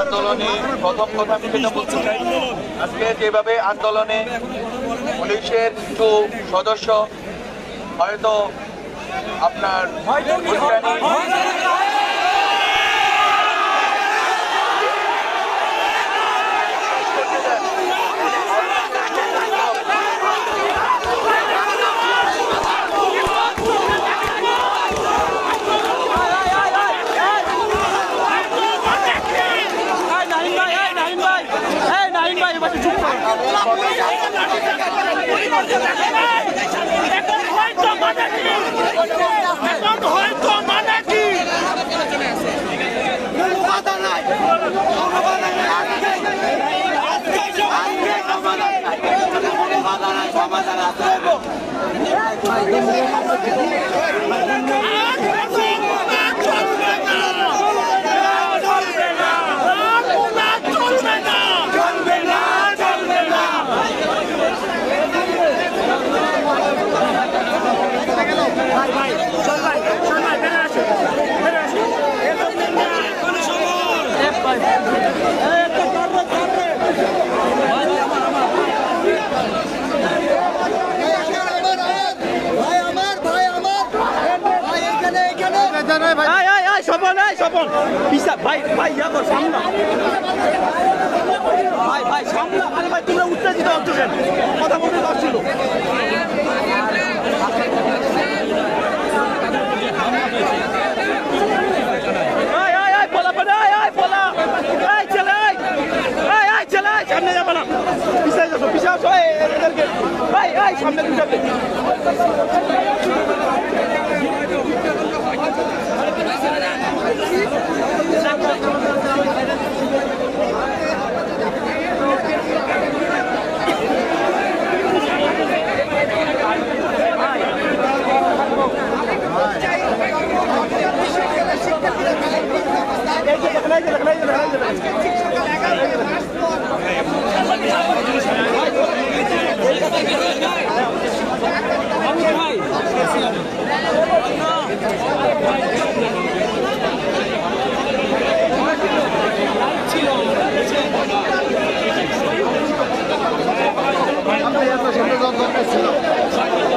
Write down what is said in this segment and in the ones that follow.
আন্দোলনে প্রথম কথা আমি যেটা বলতে চাই, আজকে যেভাবে আন্দোলনে পুলিশের কিছু সদস্য হয়তো আপনার ভাই ভাই সামনা ভাই ভাই সামনা আরে ভাই তোমরা উত্তেজিত হচ্ছ কেন? কথা বলতে পারছিল সামনে যাবো না, পিছাই যাবো, পিছাও ভাই ভাই সামনে যাবে।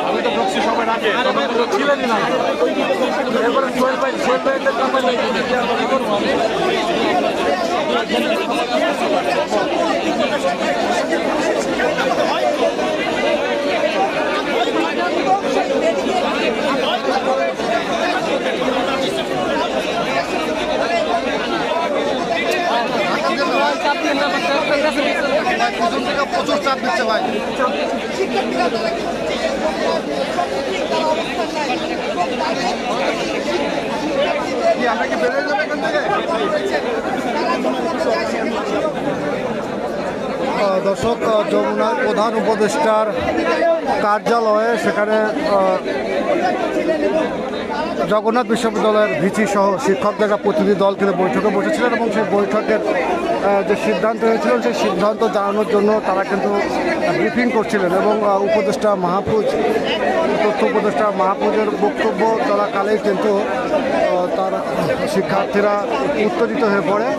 আমি তো বলছি সবাই আগে ছিলেনই না, এরপরে সোহেল ভাই প্রচুর চাপ দিচ্ছে ভাই। আমরা কি বেরোয় যাবো এখান থেকে? দর্শক, যমুনার প্রধান উপদেষ্টার কার্যালয়ে সেখানে জগন্নাথ বিশ্ববিদ্যালয়ের ভিসি সহ শিক্ষকদের প্রতিনিধি দল কিন্তু বৈঠকে বসেছিলেন এবং সেই বৈঠকের যে সিদ্ধান্ত হয়েছিল সেই সিদ্ধান্ত জানানোর জন্য তারা কিন্তু ব্রিফিং করছিলেন এবং উপদেষ্টা মাহফুজ, তথ্য উপদেষ্টা মাহফুজের বক্তব্য চলাকালেই কিন্তু তার শিক্ষার্থীরা উত্তেজিত হয়ে পড়ে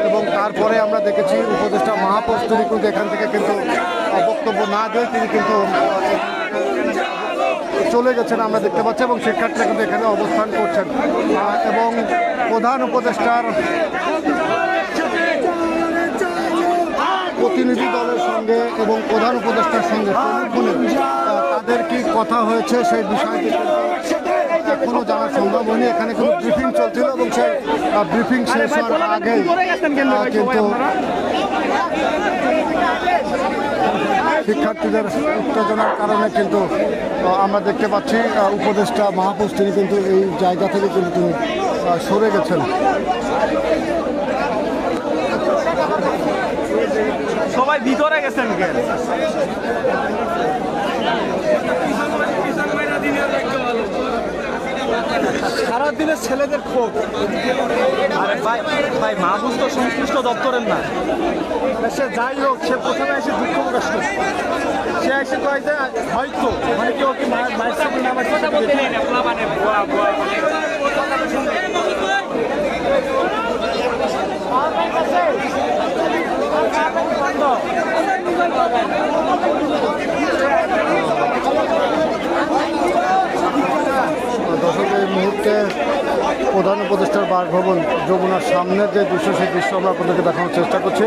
এবং তারপরে আমরা দেখেছি উপদেষ্টা মাহফুজ তিনি কিন্তু এখান থেকে কিন্তু বক্তব্য না দিয়ে তিনি কিন্তু চলে গেছেন আমরা দেখতে পাচ্ছি এবং শিক্ষার্থীরা কিন্তু এখানে অবস্থান করছেন এবং প্রধান উপদেষ্টার প্রতিনিধি দলের সঙ্গে এবং প্রধান উপদেষ্টার সঙ্গে তাদের কি কথা হয়েছে সেই বিষয়টি এখনো জানা সম্ভব হয়নি। এখানে কোনো ব্রিফিং চলছিল এবং সেই ব্রিফিং শেষ হওয়ার আগেই কিন্তু শিক্ষার্থীদের উত্তেজনার কারণে কিন্তু আমরা দেখতে পাচ্ছি উপদেষ্টা মাহফুজ তিনি কিন্তু এই জায়গা থেকে কিন্তু সরে গেছেন। সবাই ভিতরে গেছেন কেন? সারাদিনের ছেলেদের ক্ষোভ। আরে ভাই ভাই মাহফুজ তো সংশ্লিষ্ট দপ্তরের না, সে যাই হোক সে প্রথমে এসে দুঃখ প্রকাশ করছে, সে এসে কয় যে হয়তো মানে কেউ কি মায়ের সামনে আমার কথা বলতে নেই না যমুনার সামনের যে দৃশ্য, সেই দৃশ্য আমরা আপনাদেরকে দেখানোর চেষ্টা করছি।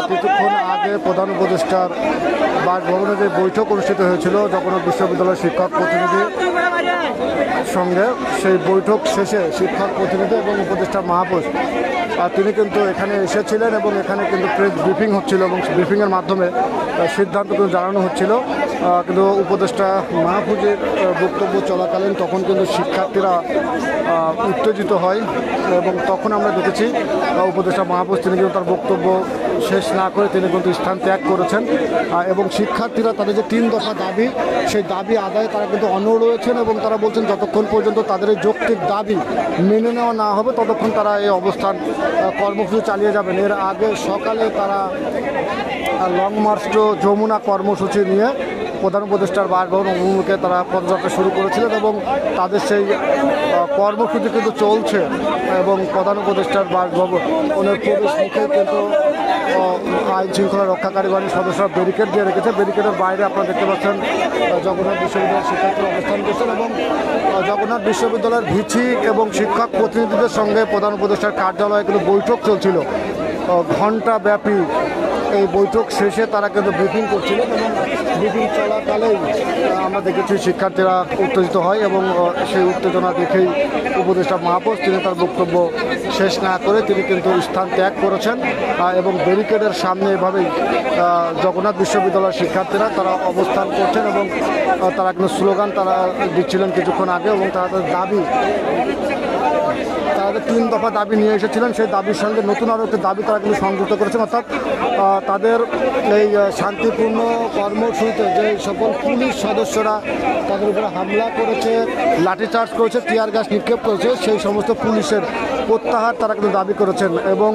কিছুক্ষণ আগে প্রধান উপদেষ্টার বাসভবনে যে বৈঠক অনুষ্ঠিত হয়েছিল জগন্নাথ বিশ্ববিদ্যালয়ের শিক্ষক প্রতিনিধি সঙ্গে, সেই বৈঠক শেষে শিক্ষক প্রতিনিধি এবং উপদেষ্টা মাহফুজ তিনি কিন্তু এখানে এসেছিলেন এবং এখানে কিন্তু প্রেস ব্রিফিং হচ্ছিল এবং ব্রিফিংয়ের মাধ্যমে সিদ্ধান্ত কিন্তু জানানো হচ্ছিল। কিন্তু উপদেষ্টা মাহফুজের বক্তব্য চলাকালীন তখন কিন্তু শিক্ষার্থীরা উত্তেজিত হয় এবং তখন আমরা দেখেছি উপদেষ্টা মাহফুজ তিনি কিন্তু তার বক্তব্য শেষ না করে তিনি কিন্তু স্থান ত্যাগ করেছেন এবং শিক্ষার্থীরা তাদের যে 3 দফা দাবি, সেই দাবি আদায়ে তারা কিন্তু অনড় রয়েছেন এবং তারা বলছেন যতক্ষণ পর্যন্ত তাদের এই যৌক্তিক দাবি মেনে নেওয়া না হবে ততক্ষণ তারা এই অবস্থান কর্মসূচি চালিয়ে যাবেন। এর আগে সকালে তারা লং মার্চ টু যমুনা কর্মসূচি নিয়ে প্রধান উপদেষ্টার বাসভবন অভিমুখে তারা পদযাত্রা শুরু করেছিলেন এবং তাদের সেই কর্মসূচি কিন্তু চলছে এবং প্রধান উপদেষ্টার বাসভবনের প্রবেশ মুখে কিন্তু আইন শৃঙ্খলা রক্ষাকারী বাহিনীর সদস্যরা ব্যারিকেড দিয়ে রেখেছে। ব্যারিকেডের বাইরে আপনারা দেখতে পাচ্ছেন জগন্নাথ বিশ্ববিদ্যালয়ের শিক্ষার্থীরা অবস্থান করছেন এবং জগন্নাথ বিশ্ববিদ্যালয়ের ভিসি এবং শিক্ষক প্রতিনিধিদের সঙ্গে প্রধান উপদেষ্টার কার্যালয়ে কিন্তু বৈঠক চলছিল ঘণ্টাব্যাপী। এই বৈঠক শেষে তারা কিন্তু ব্রিফিং করছিলেন এবং ব্রিফিং চলাকালেই আমরা দেখেছি শিক্ষার্থীরা উত্তেজিত হয় এবং সেই উত্তেজনা দেখেই উপদেষ্টা মাহফুজ তিনি তার বক্তব্য শেষ না করে তিনি কিন্তু স্থান ত্যাগ করেছেন এবং ব্যারিকেডের সামনে এভাবেই জগন্নাথ বিশ্ববিদ্যালয়ের শিক্ষার্থীরা তারা অবস্থান করছেন এবং তারা কিন্তু স্লোগান তারা দিচ্ছিলেন কিছুক্ষণ আগে এবং তাদের দাবি, তাদের 3 দফা দাবি নিয়ে এসেছিলেন, সেই দাবির সঙ্গে নতুন আরও একটি দাবি তারা কিন্তু সংযুক্ত করেছেন। অর্থাৎ তাদের এই শান্তিপূর্ণ কর্মসূচিতে যে সকল পুলিশ সদস্যরা তাদের উপরে হামলা করেছে, লাঠিচার্জ করেছে, টিয়ার গ্যাস নিক্ষেপ করেছে, সেই সমস্ত পুলিশের প্রত্যাহার তারা কিন্তু দাবি করেছেন এবং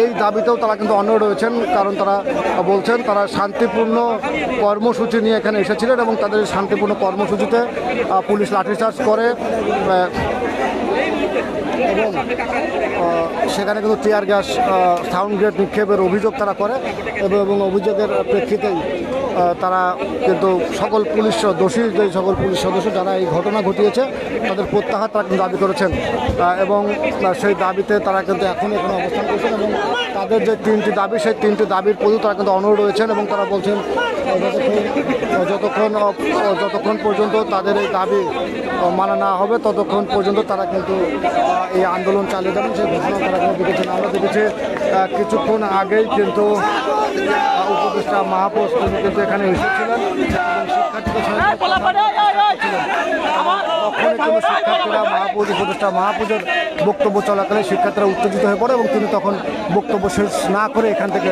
এই দাবিতেও তারা কিন্তু অনড় রয়েছেন। কারণ তারা বলছেন তারা শান্তিপূর্ণ কর্মসূচি নিয়ে এখানে এসেছিলেন এবং তাদের শান্তিপূর্ণ কর্মসূচিতে পুলিশ লাঠিচার্জ করে এবং সেখানে কিন্তু টিয়ার গ্যাস, সাউন্ড গ্রেড নিক্ষেপের অভিযোগ তারা করে এবং অভিযোগের প্রেক্ষিতেই তারা কিন্তু সকল পুলিশ দোষী যে সকল পুলিশ সদস্য যারা এই ঘটনা ঘটিয়েছে তাদের প্রত্যাহার তারা কিন্তু দাবি করেছেন এবং সেই দাবিতে তারা কিন্তু এখনও এখানে অবস্থান করছেন এবং তাদের যে 3টি দাবি, সেই 3টি দাবির প্রতি তারা কিন্তু অনড় রয়েছেন এবং তারা বলছেন যতক্ষণ পর্যন্ত তাদের এই দাবি মানা না হবে ততক্ষণ পর্যন্ত তারা কিন্তু এই আন্দোলন চালিয়ে যাবেন, সেই ঘোষণা তারা কিন্তু দেখেছেন। আমরা দেখেছি কিছুক্ষণ আগেই কিন্তু উপদেষ্টা মাহফুজ তিনি কিন্তু এখানে এসেছিলেন এবং শিক্ষার্থীদের সঙ্গে শিক্ষার্থীরা উপদেষ্টা মাহফুজের বক্তব্য চলাকালে শিক্ষার্থীরা উত্তেজিত হয়ে পড়ে এবং তিনি তখন বক্তব্য শেষ না করে এখান থেকে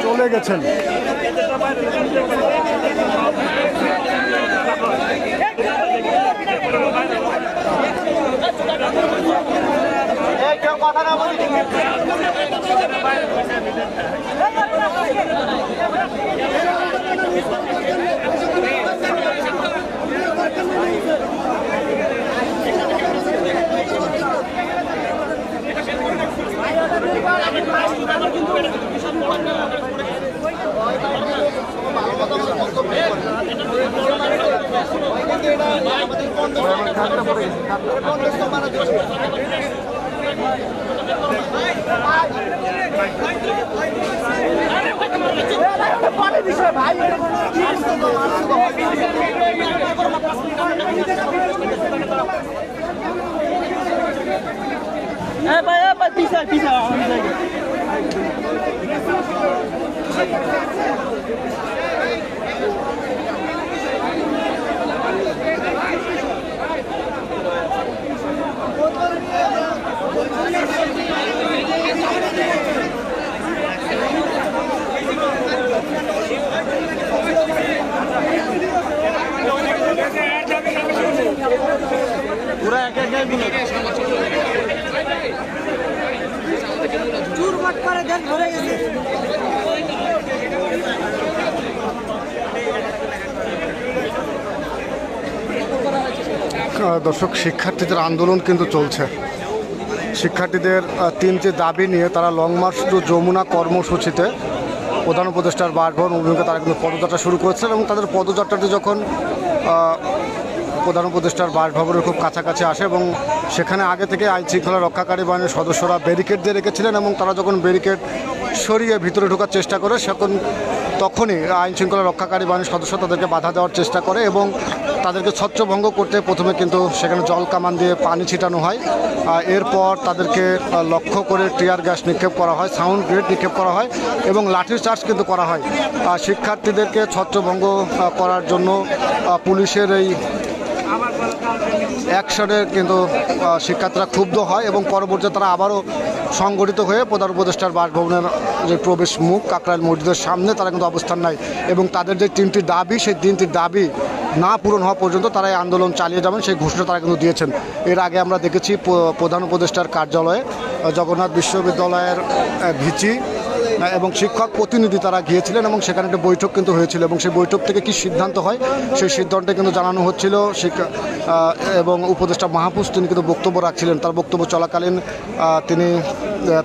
চলে গেছেন। দর্শক, শিক্ষার্থীদের আন্দোলন কিন্তু চলছে। শিক্ষার্থীদের 3টি দাবি নিয়ে তারা লং মার্চ টু যমুনা কর্মসূচিতে প্রধান উপদেষ্টার বাসভবন অভিমুখে তারা কিন্তু পদযাত্রা শুরু করেছেন এবং তাদের পদযাত্রাটি যখন প্রধান উপদেষ্টার বাসভবনের খুব কাছাকাছি আসে এবং সেখানে আগে থেকে আইন শৃঙ্খলা রক্ষাকারী বাহিনীর সদস্যরা ব্যারিকেড দিয়ে রেখেছিলেন এবং তারা যখন ব্যারিকেড সরিয়ে ভিতরে ঢোকার চেষ্টা করে তখনই আইন শৃঙ্খলা রক্ষাকারী বাহিনীর সদস্য তাদেরকে বাধা দেওয়ার চেষ্টা করে এবং তাদেরকে ছত্রভঙ্গ করতে প্রথমে কিন্তু সেখানে জল কামান দিয়ে পানি ছিটানো হয়। এরপর তাদেরকে লক্ষ্য করে টিয়ার গ্যাস নিক্ষেপ করা হয়, সাউন্ড গ্রেনেড নিক্ষেপ করা হয় এবং লাঠিচার্জ কিন্তু করা হয়। শিক্ষার্থীদেরকে ছত্রভঙ্গ করার জন্য পুলিশের এই অ্যাকশনে কিন্তু শিক্ষার্থীরা ক্ষুব্ধ হয় এবং পরবর্তীতে তারা আবারও সংগঠিত হয়ে প্রধান উপদেষ্টার বাসভবনের যে প্রবেশ মুখ কাকরাইল মসজিদের সামনে তারা কিন্তু অবস্থান নেয় এবং তাদের যে 3টি দাবি সেই 3টি দাবি না পূরণ হওয়া পর্যন্ত তারা এই আন্দোলন চালিয়ে যাবেন সেই ঘোষণা তারা কিন্তু দিয়েছেন। এর আগে আমরা দেখেছি প্রধান উপদেষ্টার কার্যালয়ে জগন্নাথ বিশ্ববিদ্যালয়ের ভিচি এবং শিক্ষক প্রতিনিধি তারা গিয়েছিলেন এবং সেখানে একটা বৈঠক কিন্তু হয়েছিল এবং সেই বৈঠক থেকে কি সিদ্ধান্ত হয় সেই সিদ্ধান্তে কিন্তু জানানো হচ্ছিল। এবং উপদেষ্টা মাহফুজ তিনি কিন্তু বক্তব্য রাখছিলেন। তার বক্তব্য চলাকালীন তিনি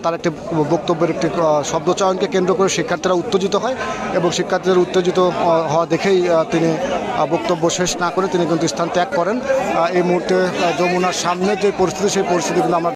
তার একটি বক্তব্যের একটি শব্দচয়নকে কেন্দ্র করে শিক্ষার্থীরা উত্তেজিত হয় এবং শিক্ষার্থীদের উত্তেজিত হওয়া দেখেই তিনি বক্তব্য শেষ না করে তিনি কিন্তু স্থান ত্যাগ করেন। এই মুহূর্তে যমুনার সামনে যে পরিস্থিতি সেই পরিস্থিতি কিন্তু আমরা